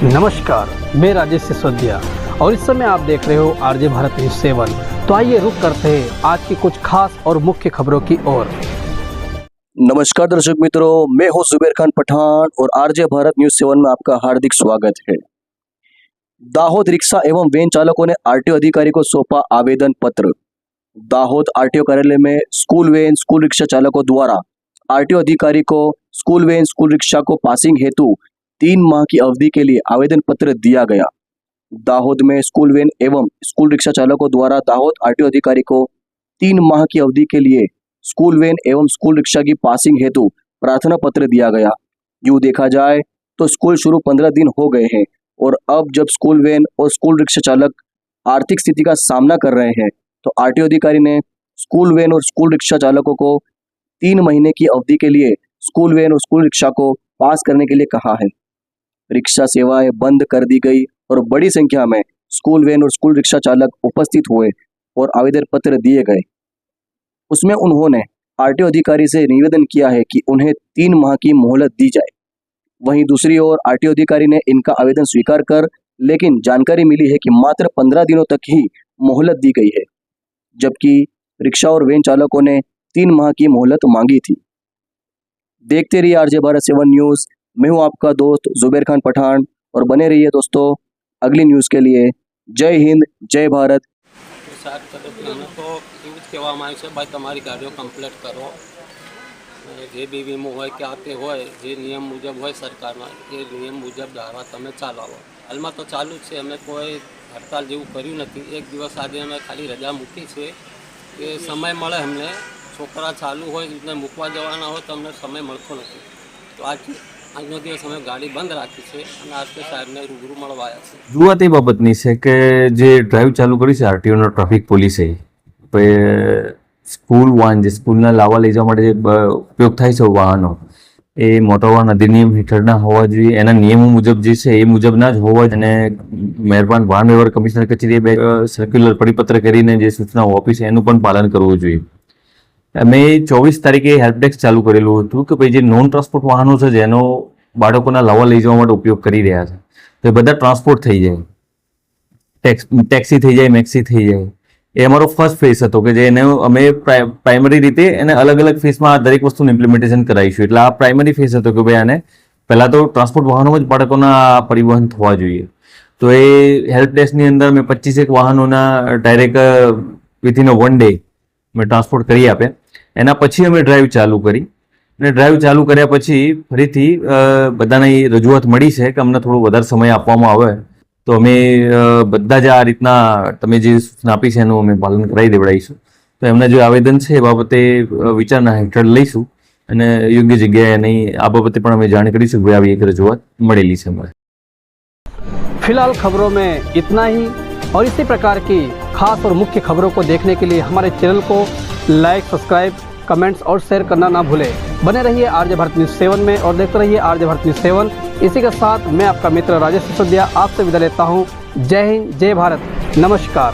नमस्कार, मैं राजेश सिसोदिया और इस समय आप देख रहे हो आरजे भारत न्यूज 7। तो आइए रुक करते हैं आज की कुछ खास और मुख्य खबरों की ओर। नमस्कार दर्शक मित्रों, मैं हूं जुबेर खान पठान और आरजे भारत न्यूज 7 में आपका हार्दिक स्वागत है। दाहोद रिक्शा एवं वैन चालकों ने आरटीओ अधिकारी को सौंपा आवेदन पत्र। दाहोद आरटीओ कार्यालय में स्कूल वैन स्कूल रिक्शा चालकों द्वारा आरटीओ अधिकारी को स्कूल वैन स्कूल रिक्शा को पासिंग हेतु 3 माह की अवधि के लिए आवेदन पत्र दिया गया। दाहोद में स्कूल वैन एवं स्कूल रिक्शा चालकों द्वारा दाहोद आरटीओ अधिकारी को 3 माह की अवधि के लिए स्कूल वैन एवं स्कूल रिक्शा की पासिंग हेतु प्रार्थना पत्र दिया गया। यूँ देखा जाए तो स्कूल शुरू 15 दिन हो गए हैं और अब जब स्कूल वैन और स्कूल रिक्शा चालक आर्थिक स्थिति का सामना कर रहे हैं तो आरटीओ अधिकारी ने स्कूल वैन और स्कूल रिक्शा चालकों को 3 महीने की अवधि के लिए स्कूल वैन और स्कूल रिक्शा को पास करने के लिए कहा है। रिक्शा सेवाएं बंद कर दी गई और बड़ी संख्या में स्कूल वैन और स्कूल रिक्शा चालक उपस्थित हुए और आवेदन पत्र दिए गए। उसमें उन्होंने आरटीओ अधिकारी से निवेदन किया है कि उन्हें 3 माह की मोहलत दी जाए। वहीं दूसरी ओर आरटीओ अधिकारी ने इनका आवेदन स्वीकार कर, लेकिन जानकारी मिली है कि मात्र 15 दिनों तक ही मोहलत दी गई है, जबकि रिक्शा और वैन चालकों ने 3 माह की मोहलत मांगी थी। देखते रहिए आरजे भारत 7 न्यूज। मैं हूं आपका दोस्त जुबेर खान पठान और बने रहिए दोस्तों अगली न्यूज़ के लिए। जय हिंद, जय भारत। तो એવું જ કહેવામાં આવ્યું છે ભાઈ તમારી ગાડીઓ કમ્પ્લીટ કરો, જે બી વીમો હોય કે આપે હોય જે નિયમ મુજબ હોય સરકારના એ નિયમ મુજબ દ્વારા તમે ચલાવો। હાલમાં તો ચાલુ જ છે, અમે કોઈ હડતાલ જેવું કર્યું નથી। એક દિવસ આજે અમે ખાલી રજા મૂકી છે કે સમય મળે અમને, છોકરા ચાલુ હોય એટલે મૂકવા જવાના હોય તો અમને સમય મળતો નથી। તો આજનો દિવસ અમે ગાડી બંધ રાખી છે અને આરટીઓ સાહેબને રૂબરૂ મળવા આવ્યા છે। રજૂઆત એ બાબતની છે કે જે ડ્રાઈવ ચાલુ કરી છે આરટીઓનો ટ્રાફિક પોલીસે, સ્કૂલ વાહન જે સ્કૂલના લાવવા લઈ જવા માટે જે ઉપયોગ થાય છે વાહનો, એ મોટર વાહન અધિનિયમ હેઠળના હોવા જોઈએ। એના નિયમો મુજબ જે છે એ મુજબના જ હોવા જોઈએ અને મહેરબાન વાહન વ્યવહાર કમિશનર કચેરીએ સર્ક્યુલર પરિપત્ર કરીને જે સૂચનાઓ આપી છે એનું પણ પાલન કરવું જોઈએ। અમે 24 તારીખે હેલ્પડેસ્ક ચાલુ કરેલું હતું કે ભાઈ જે નોન ટ્રાન્સપોર્ટ વાહનો છે જેનો બાળકોના લાવવા લઈ જવા માટે ઉપયોગ કરી રહ્યા છે તો એ બધા ટ્રાન્સપોર્ટ થઈ જાય, ટેક્સી થઈ જાય, મેક્સી થઈ જાય। એ અમારો ફર્સ્ટ ફેઝ હતો કે જે એને અમે પ્રાઇમરી રીતે એને અલગ અલગ ફેઝમાં દરેક વસ્તુનું ઇમ્પ્લિમેન્ટેશન કરાવીશું। એટલે આ પ્રાઇમરી ફેઝ હતો કે ભાઈ આને પહેલાં તો ટ્રાન્સપોર્ટ વાહનોમાં જ બાળકોના પરિવહન થવા જોઈએ। તો એ હેલ્પ ડેસ્કની અંદર મેં 25 વાહનોના ડાયરેક્ટ વિથિન અ 1 ડે મેં ટ્રાન્સપોર્ટ કરી આપ્યા। એના પછી અમે ડ્રાઈવ ચાલુ કરી અને ડ્રાઈવ ચાલુ કર્યા પછી ફરીથી બધાને રજૂઆત મળી છે કે અમને થોડો વધારે સમય આપવામાં આવે તો અમે બધા જ આ રીતના તમે જે સૂચના આપી છે એનું અમે પાલન કરાવી દેવડાવીશું। તો એમના જે આવેદન છે એ બાબતે વિચારણા હેઠળ લઈશું અને યોગ્ય જગ્યાએ નહીં આ બાબતે પણ અમે જાણ કરીશું કે આવી એક રજૂઆત મળેલી છે અમારે। फिलहाल खबरों में इतना ही और इसी प्रकार की खास और मुख्य खबरों को देखने के लिए हमारे चैनल को लाइक, सब्सक्राइब, कमेंट्स और शेयर करना ना भूलें। बने रहिए आरजे भारत न्यूज 7 में और देखते रहिए आरजे भारत न्यूज 7। इसी के साथ मैं आपका मित्र राजेश सिसोदिया आपसे विदा लेता हूँ। जय हिंद, जय भारत, नमस्कार।